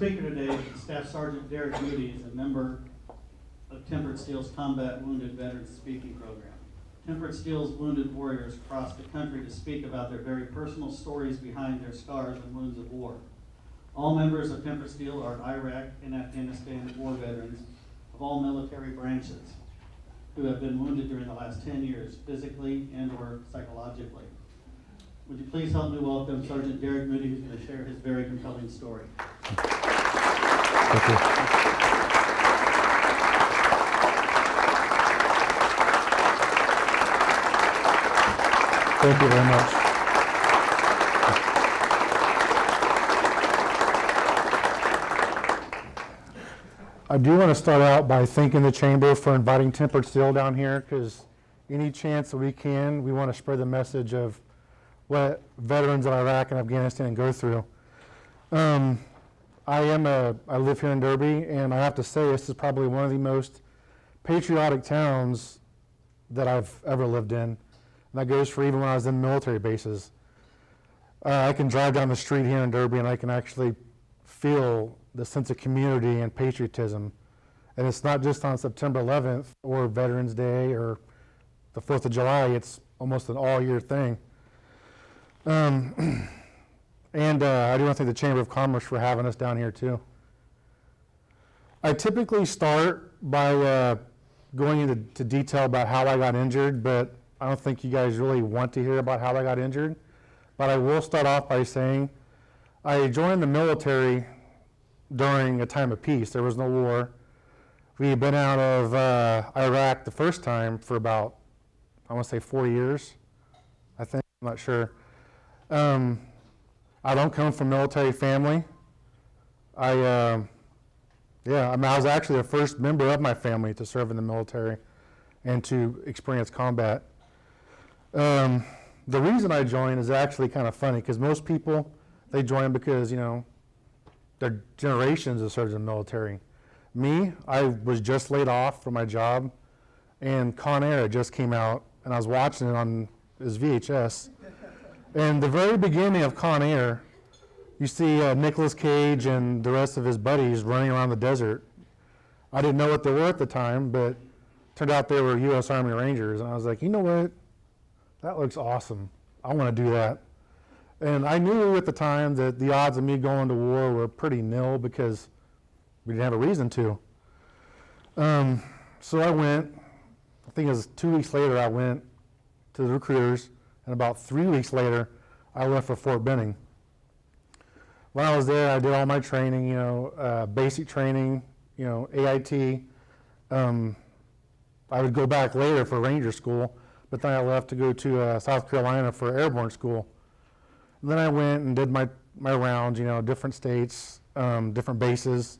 speaker today, Staff Sergeant Derek Moody, is a member of Tempered Steel's Combat Wounded Veterans Speaking Program. Tempered Steel's wounded warriors cross the country to speak about their very personal stories behind their scars and wounds of war. All members of Tempered Steel are Iraq and Afghanistan war veterans of all military branches who have been wounded during the last 10 years, physically and or psychologically. Would you please help me welcome Sergeant Derek Moody, who's going to share his very compelling story. Thank you. Thank you very much. I do want to start out by thanking the Chamber for inviting Tempered Steel down here, because any chance that we can, we want to spread the message of what veterans of Iraq and Afghanistan go through. I live here in Derby, and I have to say this is probably one of the most patriotic towns that I've ever lived in. And that goes for even when I was in military bases. I can drive down the street here in Derby and I can actually feel the sense of community and patriotism. And it's not just on September 11th or Veterans Day or the 4th of July, it's almost an all-year thing. I do want to thank the Chamber of Commerce for having us down here too. I typically start by going into detail about how I got injured, but I don't think you guys really want to hear about how I got injured. But I will start off by saying I joined the military during a time of peace. There was no war. We had been out of Iraq the first time for about, I want to say 4 years, I think, I'm not sure. I don't come from a military family. I was actually the first member of my family to serve in the military and to experience combat. The reason I joined is actually kind of funny, because most people, they join because, you know, their generations have served in the military. Me, I was just laid off from my job, and Con Air just came out, and I was watching it on his VHS. And the very beginning of Con Air, you see Nicolas Cage and the rest of his buddies running around the desert. I didn't know what they were at the time, but turned out they were U.S. Army Rangers. And I was like, you know what? That looks awesome. I want to do that. And I knew at the time that the odds of me going to war were pretty nil because we didn't have a reason to. So I went. I think it was 2 weeks later I went to the recruiters. And about 3 weeks later, I left for Fort Benning. When I was there, I did all my training, basic training, AIT. I would go back later for Ranger School, but then I left to go to South Carolina for Airborne School. And then I went and did my rounds, different states, different bases,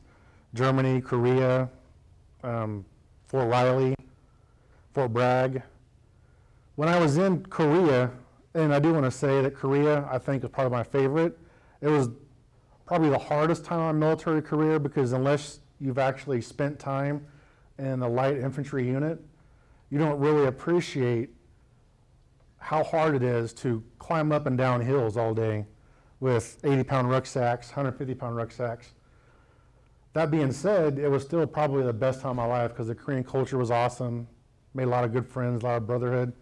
Germany, Korea, Fort Riley, Fort Bragg. When I was in Korea, and I do want to say that Korea, I think, is probably my favorite. It was probably the hardest time of my military career, because unless you've actually spent time in a light infantry unit, you don't really appreciate how hard it is to climb up and down hills all day with 80-pound rucksacks, 150-pound rucksacks. That being said, it was still probably the best time of my life, because the Korean culture was awesome, made a lot of good friends, a lot of brotherhood.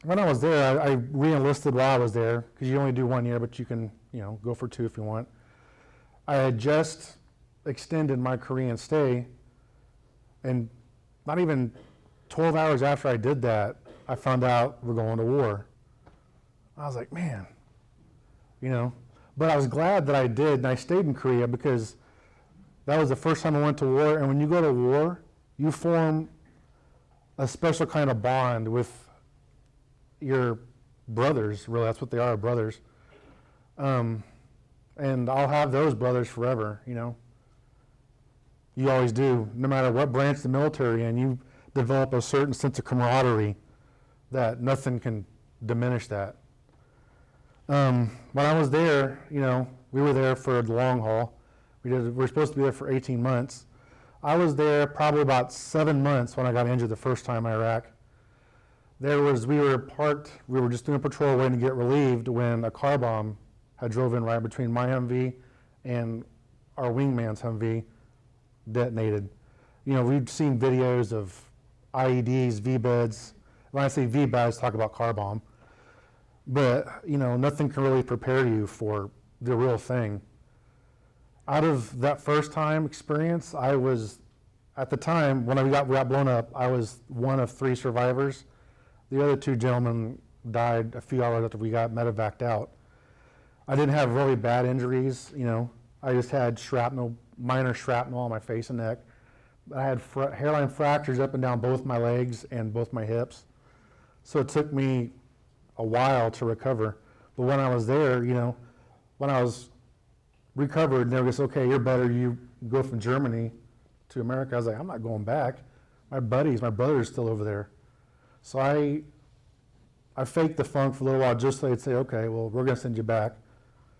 When I was there, I re-enlisted while I was there, because you only do 1 year, but you can, go for 2 if you want. I had just extended my Korean stay, and not even 12 hours after I did that, I found out we're going to war. I was like, man, but I was glad that I did, and I stayed in Korea, because that was the first time I went to war. And when you go to war, you form a special kind of bond with your brothers. Really, that's what they are, brothers. And I'll have those brothers forever, You always do. No matter what branch of the military, and you develop a certain sense of camaraderie that nothing can diminish that. When I was there, we were there for the long haul. We were supposed to be there for 18 months. I was there probably about 7 months when I got injured the first time in Iraq. We were just doing patrol waiting to get relieved when a car bomb had drove in right between my Humvee and our wingman's Humvee detonated. You know, we've seen videos of IEDs, V-beds. When I say V-beds, talk about car bomb. But, you know, nothing can really prepare you for the real thing. Out of that first time experience, I was, at the time, when we got blown up, I was one of 3 survivors. The other 2 gentlemen died a few hours after we got medevaced out. I didn't have really bad injuries, you know. I just had shrapnel, minor shrapnel on my face and neck. I had hairline fractures up and down both my legs and both my hips. So it took me a while to recover. But when I was there, you know, when I was recovered, they were just, okay, you're better, you go from Germany to America. I was like, I'm not going back. My brother's still over there. So I faked the funk for a little while just so they'd say, okay, well, we're gonna send you back.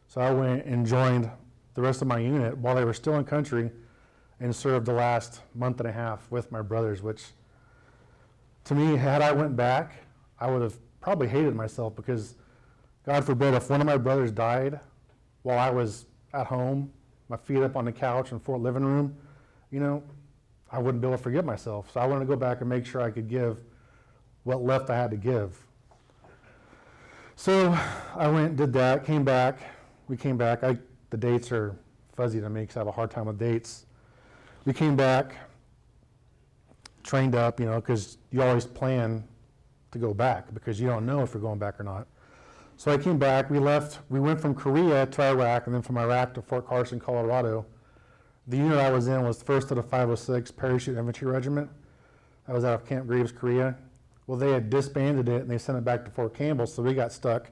So I went and joined the rest of my unit while they were still in country and served the last month and a half with my brothers, which to me, had I went back, I would have probably hated myself because God forbid if one of my brothers died while I was at home, my feet up on the couch in Fort living room, you know, I wouldn't be able to forgive myself. So I wanted to go back and make sure I could give what left I had to give. So I went and did that, came back. We came back. The dates are fuzzy to me because I have a hard time with dates. We came back, trained up, you know, because you always plan to go back because you don't know if you're going back or not. So I came back, we went from Korea to Iraq and then from Iraq to Fort Carson, Colorado. The unit I was in was 1st of the 506 Parachute Infantry Regiment. I was out of Camp Graves, Korea. Well, they had disbanded it and they sent it back to Fort Campbell, so we got stuck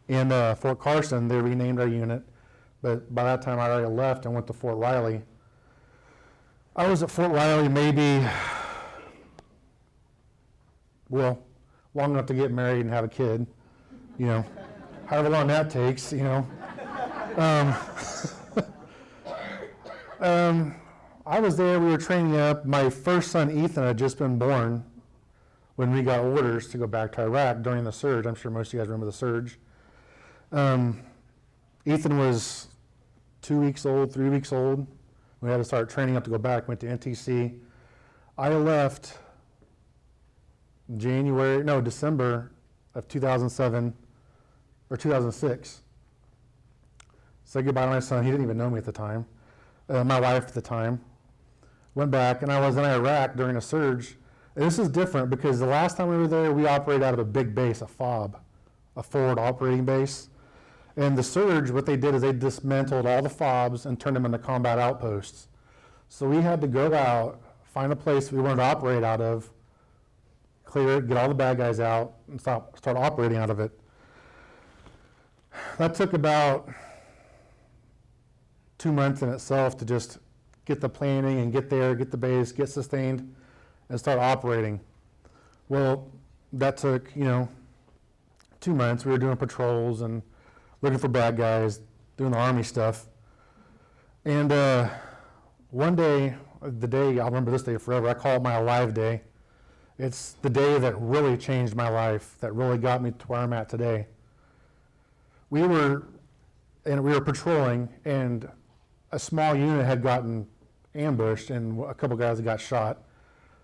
in Fort Carson. They renamed our unit, but by that time I already left and went to Fort Riley. I was at Fort Riley maybe, well, long enough to get married and have a kid, you know, however long that takes, you know. I was there, we were training up. My first son, Ethan, had just been born when we got orders to go back to Iraq during the surge. I'm sure most of you guys remember the surge. Ethan was 2 weeks old, 3 weeks old. We had to start training up to go back, went to NTC. I left December of 2007, or 2006. Said goodbye to my son. He didn't even know me at the time. My wife at the time. Went back, and I was in Iraq during a surge. And this is different because the last time we were there, we operated out of a big base, a FOB, a forward operating base. And the surge, what they did is they dismantled all the FOBs and turned them into combat outposts. So we had to go out, find a place we wanted to operate out of, clear it, get all the bad guys out, and start operating out of it. That took about 2 months in itself to just get the planning and get there, get the base, get sustained, and start operating. Well, that took, 2 months. We were doing patrols and looking for bad guys, doing the Army stuff. And one day, the day, I'll remember this day forever, I call it my alive day. It's the day that really changed my life, that really got me to where I'm at today. We were patrolling, and a small unit had gotten ambushed, and a couple guys had got shot.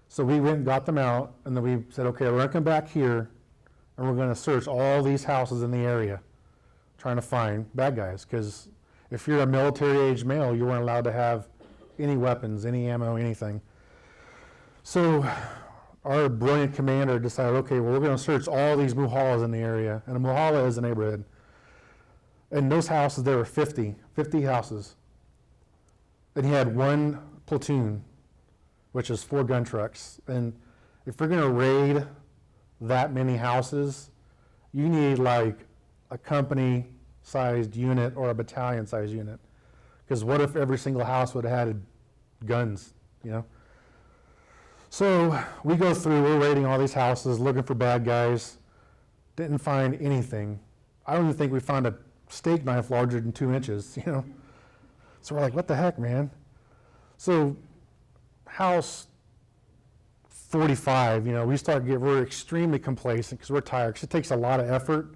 So we went and got them out, and then we said, okay, we're gonna come back here, and we're gonna search all these houses in the area, trying to find bad guys, because if you're a military-age male, you weren't allowed to have any weapons, any ammo, anything. So our brilliant commander decided, okay, well, we're gonna search all these muhallas in the area, and a muhalla is a neighborhood. And those houses, there were 50 houses. And he had one platoon, which is 4 gun trucks. And if you're gonna raid that many houses, you need like a company-sized unit or a battalion-sized unit. Because what if every single house would have had guns, So we go through, we're raiding all these houses, looking for bad guys. Didn't find anything. I don't even think we found a steak knife larger than 2 inches, So we're like, what the heck, man? So house 45, we're extremely complacent because we're tired, because it takes a lot of effort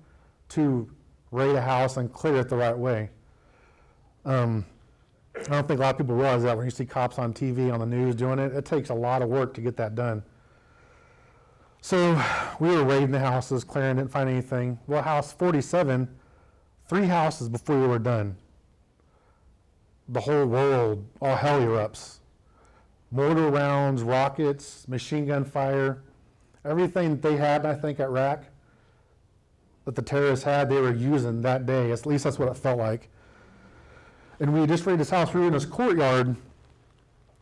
to raid a house and clear it the right way. I don't think a lot of people realize that when you see cops on TV, on the news doing it, it takes a lot of work to get that done. So we were raiding the houses, clearing, didn't find anything. Well, house 47, 3 houses before we were done. The whole world, all hell erupts. Mortar rounds, rockets, machine gun fire, everything that they had, I think, at Iraq, that the terrorists had, they were using that day. At least that's what it felt like. And we just raided this house. We were in this courtyard,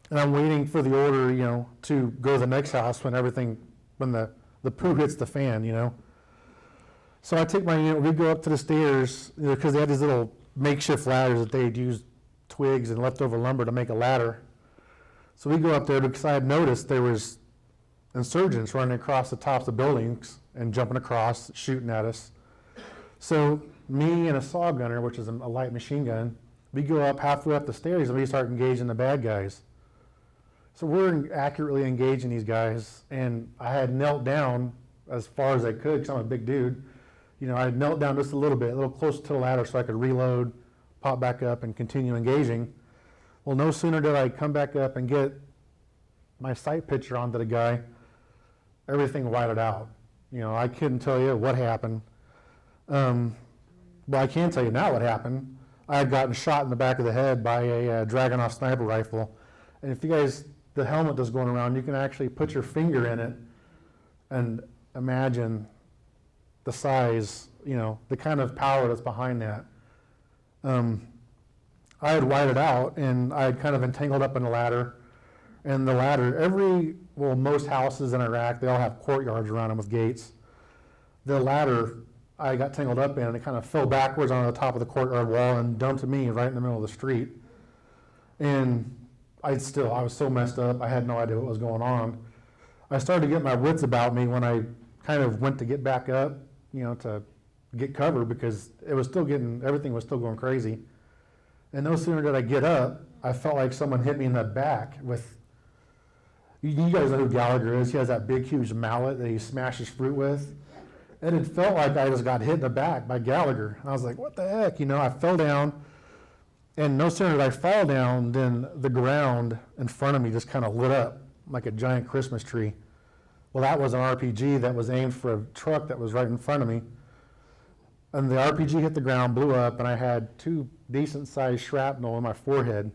and I'm waiting for the order, to go to the next house when the poo hits the fan, So I take my unit, we go up to the stairs, because they had these little makeshift ladders that they'd used twigs and leftover lumber to make a ladder. So we go up there because I had noticed there was insurgents running across the tops of buildings and jumping across, shooting at us. So me and a saw gunner, which is a light machine gun, we go up halfway up the stairs and we start engaging the bad guys. So we're accurately engaging these guys, and I had knelt down as far as I could because I'm a big dude. I had knelt down just a little closer to the ladder so I could reload, pop back up, and continue engaging. Well, no sooner did I come back up and get my sight picture onto the guy, everything whited out. I couldn't tell you what happened. But I can tell you now what happened. I had gotten shot in the back of the head by a Dragunov sniper rifle. And if you guys, the helmet that's going around, you can actually put your finger in it and imagine the size, the kind of power that's behind that. I had whited out, and I had kind of entangled up in the ladder. And the ladder, most houses in Iraq, they all have courtyards around them with gates. The ladder I got tangled up in, and it kind of fell backwards on the top of the courtyard wall and dumped me right in the middle of the street. And I was so messed up, I had no idea what was going on. I started to get my wits about me when I kind of went to get back up, to get cover, because everything was still going crazy. And no sooner did I get up, I felt like someone hit me in the back with, you guys know who Gallagher is, he has that big huge mallet that he smashes fruit with. And it felt like I just got hit in the back by Gallagher. And I was like, what the heck, I fell down, and no sooner did I fall down than the ground in front of me just kind of lit up like a giant Christmas tree. Well, that was an RPG that was aimed for a truck that was right in front of me. And the RPG hit the ground, blew up, and I had 2 decent-sized shrapnel in my forehead.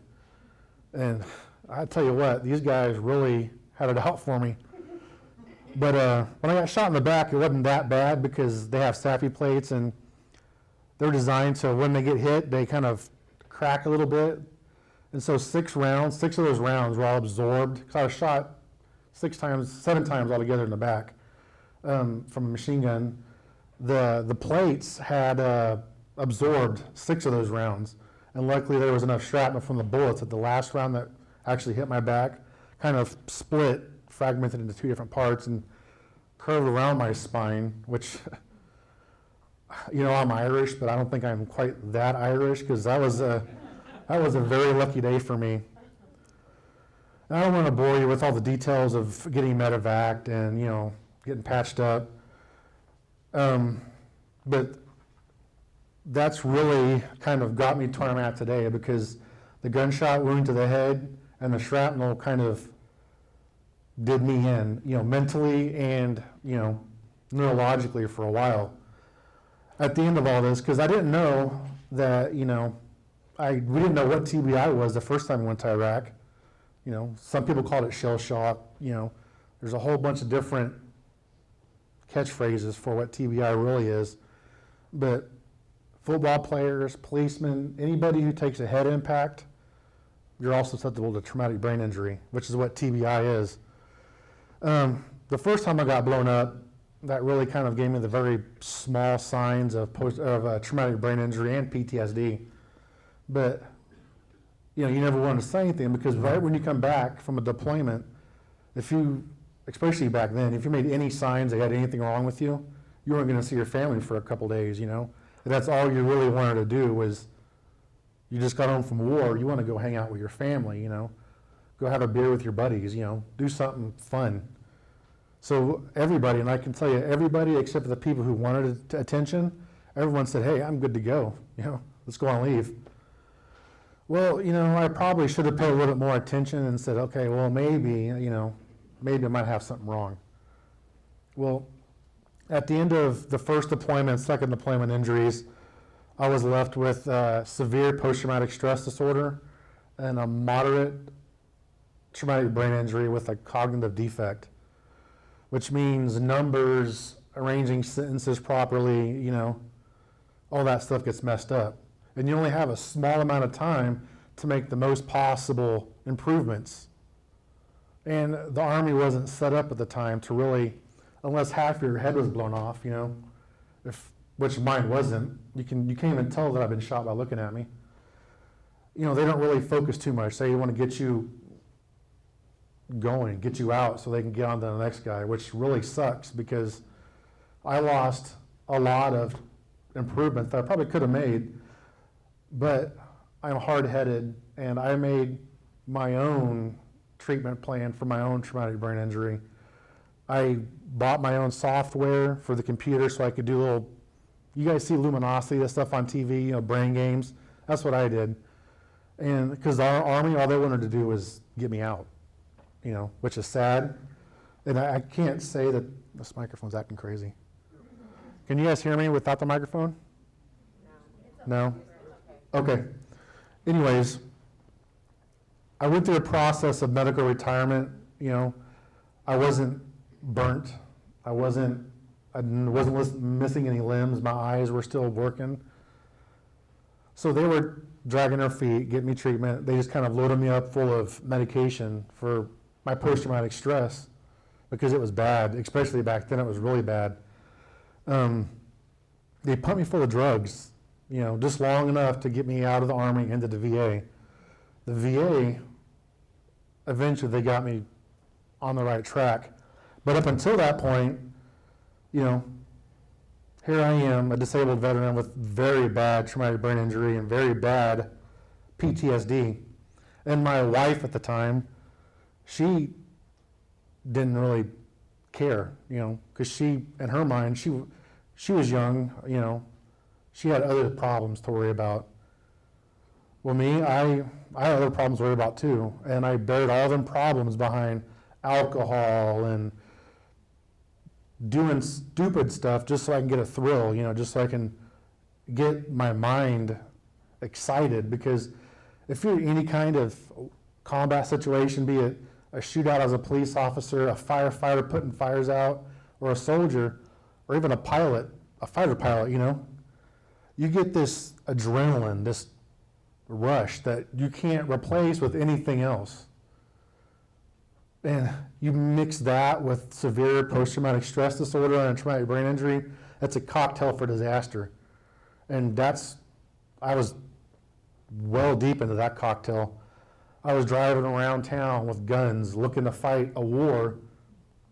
And I tell you what, these guys really had it out for me. But when I got shot in the back, it wasn't that bad because they have SAFI plates, and they're designed so when they get hit, they kind of crack a little bit. And so 6 of those rounds were all absorbed, because I was shot 7 times altogether in the back from a machine gun. The plates had absorbed 6 of those rounds, and luckily there was enough shrapnel from the bullets that the last round that actually hit my back kind of split, fragmented into 2 different parts, and curved around my spine, which, I'm Irish, but I don't think I'm quite that Irish, because that was a very lucky day for me. And I don't want to bore you with all the details of getting medevaced and, getting patched up. But that's really kind of got me to where I'm at today, because the gunshot wound to the head and the shrapnel kind of did me in, mentally and, neurologically for a while. At the end of all this, because I didn't know that, we didn't know what TBI was the first time we went to Iraq. Some people called it shell shock. There's a whole bunch of different catchphrases for what TBI really is. But football players, policemen, anybody who takes a head impact, you're also susceptible to traumatic brain injury, which is what TBI is. The first time I got blown up, that really kind of gave me the very small signs of traumatic brain injury and PTSD. But you never wanted to say anything, because right when you come back from a deployment, especially back then, if you made any signs that had anything wrong with you, you weren't going to see your family for a couple days. That's all you really wanted to do was, you just got home from war, you want to go hang out with your family, go have a beer with your buddies, do something fun. So everybody, and I can tell you, everybody except for the people who wanted attention, everyone said, hey, I'm good to go, let's go on leave. Well, I probably should have paid a little bit more attention and said, okay, well, maybe I might have something wrong. Well, at the end of the first deployment, second deployment injuries, I was left with severe post-traumatic stress disorder and a moderate traumatic brain injury with a cognitive defect, which means numbers, arranging sentences properly, all that stuff gets messed up. And you only have a small amount of time to make the most possible improvements. And the Army wasn't set up at the time to really, unless half your head was blown off, which mine wasn't. You can't even tell that I've been shot by looking at me. They don't really focus too much. They want to get you going, get you out so they can get on to the next guy, which really sucks because I lost a lot of improvements that I probably could have made, but I'm hard-headed and I made my own treatment plan for my own traumatic brain injury. I bought my own software for the computer so I could do little, you guys see Luminosity, that stuff on TV, brain games. That's what I did. And because our Army, all they wanted to do was get me out, which is sad. And I can't say that this microphone's acting crazy. Can you guys hear me without the microphone? No? Okay. Anyways, I went through a process of medical retirement. I wasn't burnt. I wasn't missing any limbs. My eyes were still working. So they were dragging their feet, getting me treatment. They just kind of loaded me up full of medication for my post-traumatic stress because it was bad, especially back then it was really bad. They pumped me full of drugs, just long enough to get me out of the Army into the VA. The VA, eventually they got me on the right track. But up until that point, here I am, a disabled veteran with very bad traumatic brain injury and very bad PTSD. And my wife at the time, she didn't really care, because she, in her mind, she was young, she had other problems to worry about. Well, me, I had other problems to worry about too, and I buried all them problems behind alcohol and doing stupid stuff just so I can get a thrill, just so I can get my mind excited. Because if you're in any kind of combat situation, be it a shootout as a police officer, a firefighter putting fires out, or a soldier, or even a pilot, a fighter pilot, you get this adrenaline, this rush that you can't replace with anything else. And you mix that with severe post-traumatic stress disorder and a traumatic brain injury, that's a cocktail for disaster. And I was well deep into that cocktail. I was driving around town with guns looking to fight a war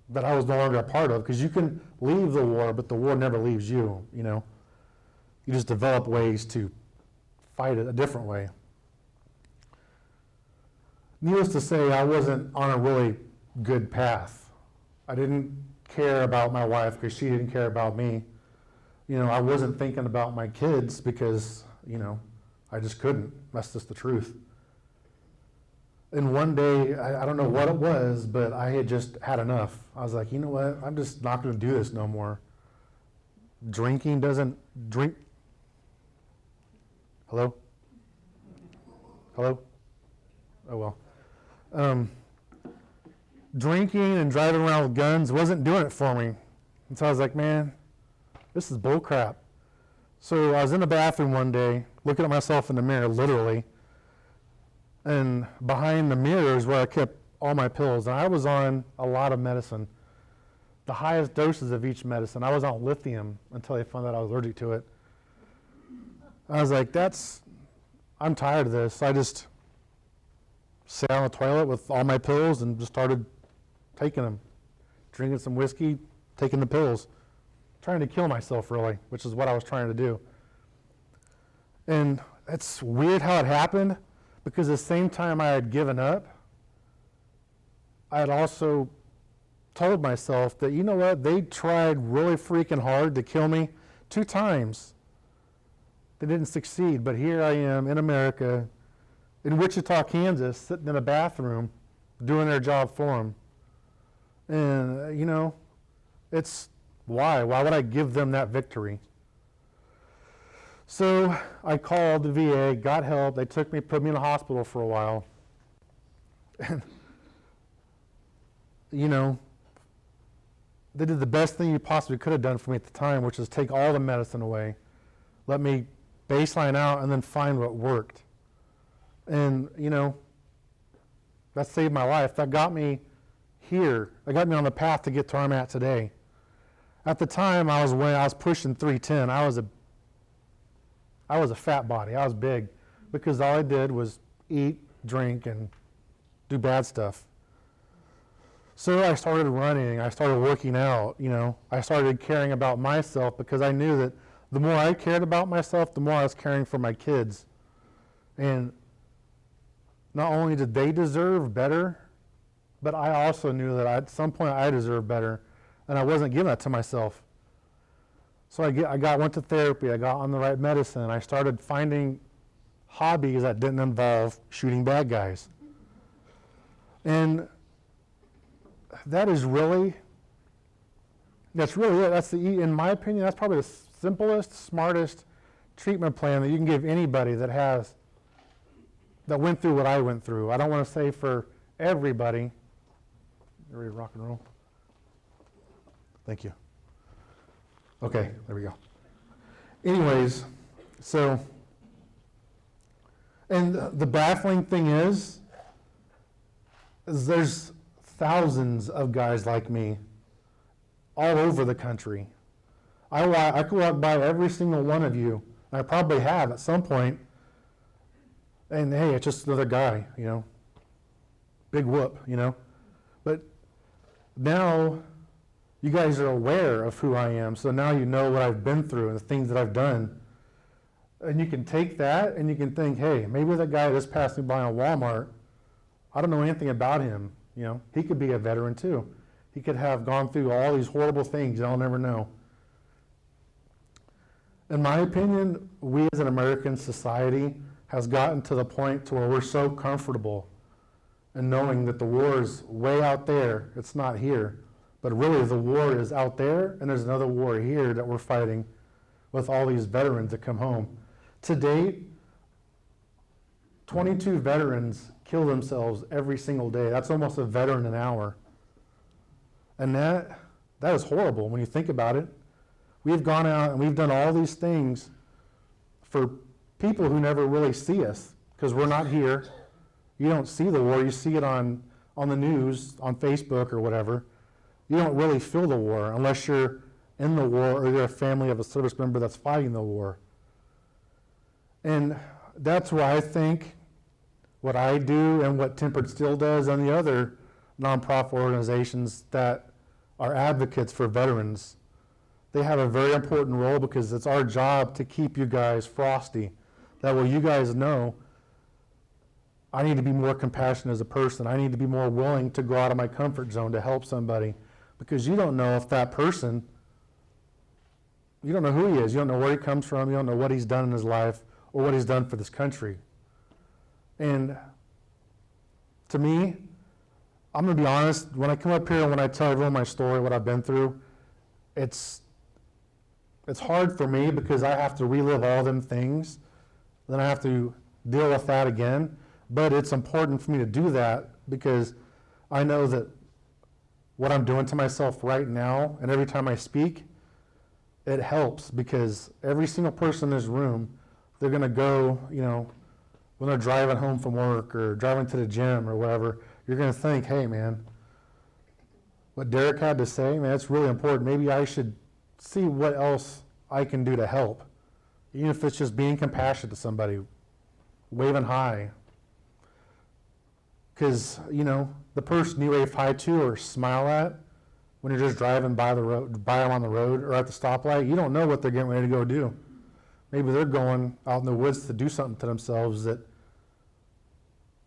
that I was no longer a part of, because you can leave the war, but the war never leaves you, You just develop ways to fight it a different way. Needless to say, I wasn't on a really good path. I didn't care about my wife because she didn't care about me. I wasn't thinking about my kids because, I just couldn't. That's just the truth. And one day, I don't know what it was, but I had just had enough. I was like, you know what? I'm just not going to do this no more. Drinking doesn't drink. Hello? Hello? Oh, well. Drinking and driving around with guns wasn't doing it for me. And so I was like, man, this is bull crap. So I was in the bathroom one day, looking at myself in the mirror, literally. And behind the mirror is where I kept all my pills. And I was on a lot of medicine, the highest doses of each medicine. I was on lithium until they found out I was allergic to it. I was like, I'm tired of this. I just sat on the toilet with all my pills and just started taking them, drinking some whiskey, taking the pills, trying to kill myself, really, which is what I was trying to do. And it's weird how it happened, because the same time I had given up, I had also told myself that, you know what, they tried really freaking hard to kill me 2 times. They didn't succeed, but here I am in America in Wichita, Kansas, sitting in a bathroom doing their job for them. And, it's why? Why would I give them that victory? So I called the VA, got help. They took me, put me in the hospital for a while. And, they did the best thing you possibly could have done for me at the time, which is take all the medicine away, let me baseline out, and then find what worked. And, that saved my life. That got me here. That got me on the path to get to where I'm at today. At the time, I was pushing 310. I was a fat body. I was big because all I did was eat, drink, and do bad stuff. So I started running. I started working out. I started caring about myself because I knew that the more I cared about myself, the more I was caring for my kids. And not only did they deserve better, but I also knew that at some point I deserved better, and I wasn't giving that to myself. So I went to therapy. I got on the right medicine. I started finding hobbies that didn't involve shooting bad guys. And that's really it. In my opinion, that's probably the simplest, smartest treatment plan that you can give anybody that went through what I went through. I don't want to say for everybody. You ready to rock and roll? Thank you. Okay, there we go. Anyways, and the baffling thing is there's thousands of guys like me all over the country. I could walk by every single one of you, and I probably have at some point, and hey, it's just another guy, big whoop, But now you guys are aware of who I am, so now you know what I've been through and the things that I've done. And you can take that and you can think, hey, maybe that guy just passed me by on Walmart, I don't know anything about him. He could be a veteran too. He could have gone through all these horrible things and I'll never know. In my opinion, we as an American society has gotten to the point to where we're so comfortable in knowing that the war is way out there, it's not here. But really the war is out there, and there's another war here that we're fighting with all these veterans that come home. To date, 22 veterans kill themselves every single day. That's almost a veteran an hour. And that is horrible when you think about it. We've gone out and we've done all these things for people who never really see us because we're not here. You don't see the war. You see it on the news, on Facebook or whatever. You don't really feel the war unless you're in the war or you're a family of a service member that's fighting the war. And that's why I think what I do and what Tempered Steel does and the other nonprofit organizations that are advocates for veterans, they have a very important role because it's our job to keep you guys frosty. That way you guys know I need to be more compassionate as a person. I need to be more willing to go out of my comfort zone to help somebody because you don't know if that person, you don't know who he is. You don't know where he comes from. You don't know what he's done in his life or what he's done for this country. And to me, I'm going to be honest, when I come up here and when I tell everyone my story, what I've been through, it's hard for me because I have to relive all them things. Then I have to deal with that again. But it's important for me to do that because I know that what I'm doing to myself right now and every time I speak, it helps because every single person in this room, they're going to go, when they're driving home from work or driving to the gym or whatever, you're going to think, hey, man, what Derek had to say, man, it's really important. Maybe I should see what else I can do to help, even if it's just being compassionate to somebody, waving hi. Because, the person you wave hi to or smile at when you're just driving by them on the road or at the stoplight, you don't know what they're getting ready to go do. Maybe they're going out in the woods to do something to themselves that,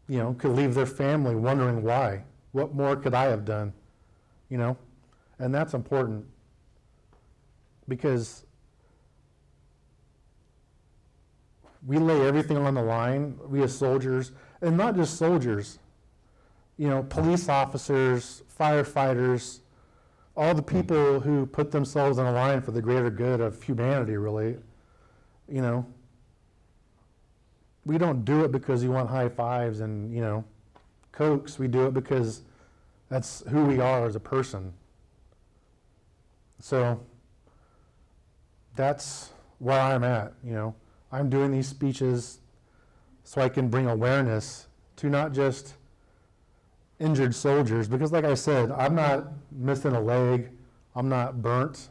could leave their family wondering why. What more could I have done? And that's important because we lay everything on the line, we as soldiers, and not just soldiers, police officers, firefighters, all the people who put themselves on the line for the greater good of humanity, really. We don't do it because we want high fives and, cokes. We do it because that's who we are as a person. So that's where I'm at, I'm doing these speeches so I can bring awareness to not just injured soldiers, because like I said, I'm not missing a leg, I'm not burnt,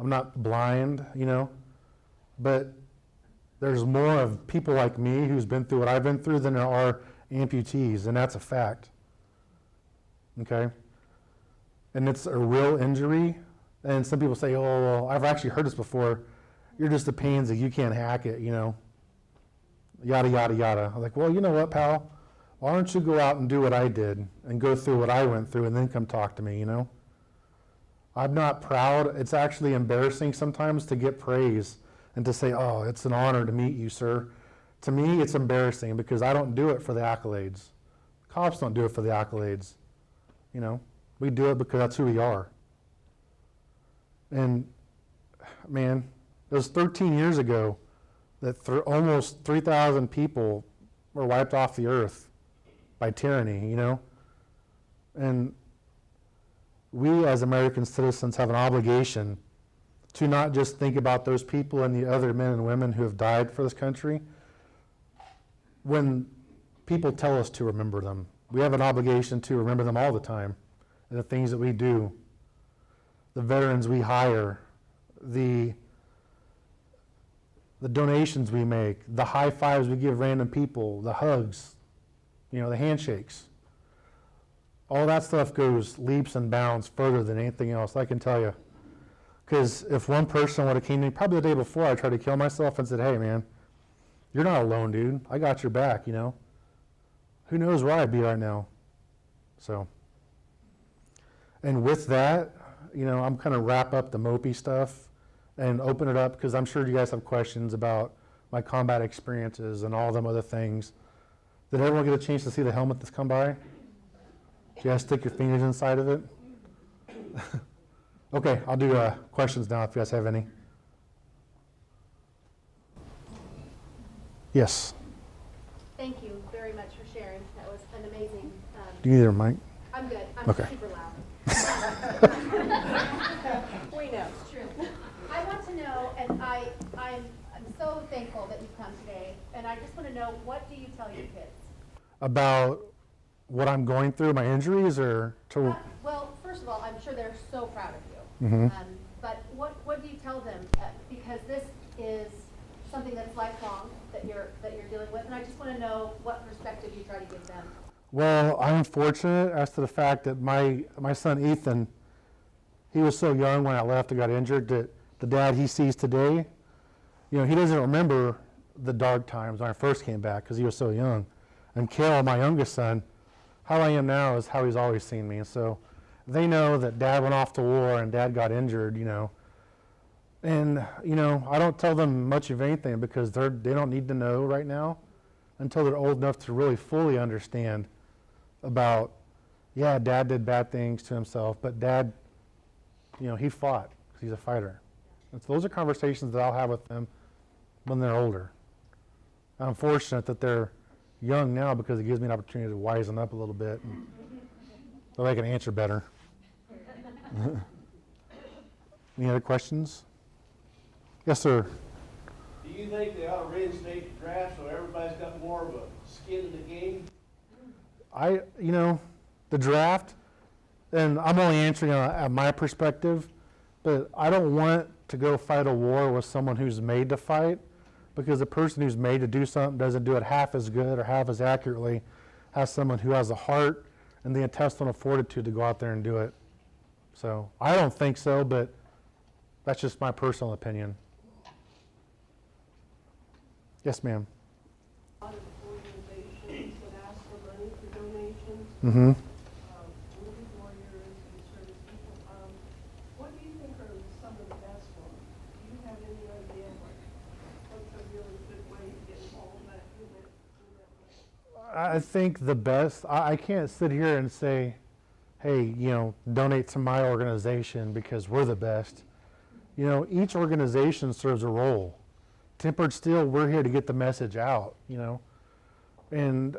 I'm not blind, but there's more of people like me who's been through what I've been through than there are amputees, and that's a fact. Okay? And it's a real injury, and some people say, oh, well, I've actually heard this before, you're just a pansy, you can't hack it, yada, yada, yada. I'm like, well, you know what, pal? Why don't you go out and do what I did and go through what I went through and then come talk to me, I'm not proud. It's actually embarrassing sometimes to get praise and to say, oh, it's an honor to meet you, sir. To me, it's embarrassing because I don't do it for the accolades. Cops don't do it for the accolades. We do it because that's who we are. And man, it was 13 years ago that almost 3,000 people were wiped off the earth by tyranny, And we as American citizens have an obligation to not just think about those people and the other men and women who have died for this country when people tell us to remember them. We have an obligation to remember them all the time and the things that we do, the veterans we hire, the donations we make, the high fives we give random people, the hugs, the handshakes. All that stuff goes leaps and bounds further than anything else, I can tell you. Because if one person would have came to me, probably the day before I tried to kill myself and said, hey man, you're not alone, dude. I got your back, Who knows where I'd be right now. So, and with that, I'm kind of wrap up the mopey stuff and open it up because I'm sure you guys have questions about my combat experiences and all them other things. Did everyone get a chance to see the helmet that's come by? Did you guys stick your fingers inside of it? Okay, I'll do questions now if you guys have any. Yes. Thank you very much for sharing. That was an amazing. Do you need a mic? I'm good. I'm Okay. super loud. We know. It's true. I want to know, and I'm so thankful that you've come today, and I just want to know, what do you tell your kids? About what I'm going through, my injuries, or to... Well, first of all, I'm sure they're so proud of you. But what do you tell them? Because this is something that's lifelong that you're dealing with, and I just want to know what perspective you try to give them. Well, I'm fortunate as to the fact that my son Ethan, he was so young when I left and got injured that the dad he sees today, he doesn't remember the dark times when I first came back because he was so young. And Kale, my youngest son, how I am now is how he's always seen me. And so they know that dad went off to war and dad got injured, And, I don't tell them much of anything because they don't need to know right now until they're old enough to really fully understand about, yeah, dad did bad things to himself, but dad, he fought because he's a fighter. And so those are conversations that I'll have with them when they're older. I'm fortunate that they're young now because it gives me an opportunity to wisen up a little bit and so they can answer better. Any other questions? Yes, sir. Do you think they ought to reinstate the draft so everybody's got more of a skin in the game? The draft, and I'm only answering at my perspective, but I don't want to go fight a war with someone who's made to fight, because the person who's made to do something doesn't do it half as good or half as accurately as someone who has the heart and the intestinal fortitude to go out there and do it. So I don't think so, but that's just my personal opinion. Yes, ma'am. A lot of organizations that ask for money for donations, Mm-hmm. wounded warriors and service people. What do you think are some of the best ones? Do you have any idea what's a really good way to think the best, I can't sit here and say, hey, donate to my organization because we're the best. Each organization serves a role. Tempered Steel, we're here to get the message out, And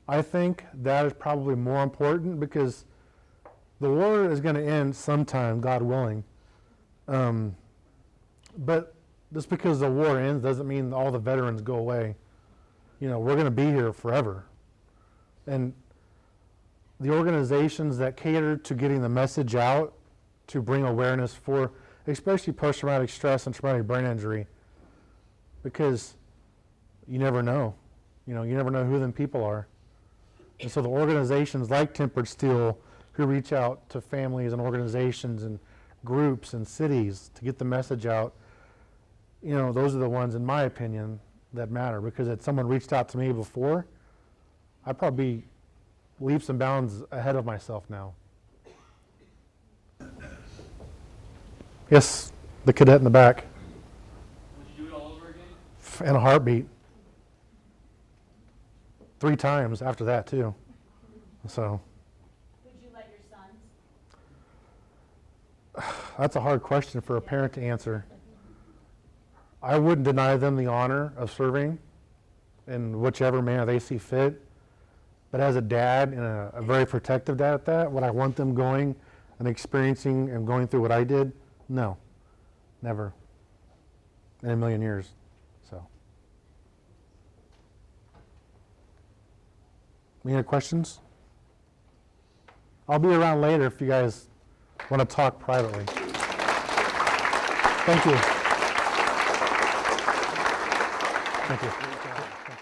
I think that is probably more important because the war is going to end sometime, God willing. But just because the war ends doesn't mean all the veterans go away. We're going to be here forever. And the organizations that cater to getting the message out to bring awareness for, especially post-traumatic stress and traumatic brain injury, because you never know. You never know who them people are. And so the organizations like Tempered Steel who reach out to families and organizations and groups and cities to get the message out, those are the ones, in my opinion, that matter. Because if someone reached out to me before, I'd probably be leaps and bounds ahead of myself now. Yes, the cadet in the back. Would you do it all over again? In a heartbeat. 3 times after that, too. So. Would you let your sons? That's a hard question for a parent to answer. I wouldn't deny them the honor of serving in whichever manner they see fit. But as a dad, and a very protective dad at that, would I want them going and experiencing and going through what I did? No, never in a million years. So, any other questions? I'll be around later if you guys want to talk privately. Thank you. Thank you. Thanks.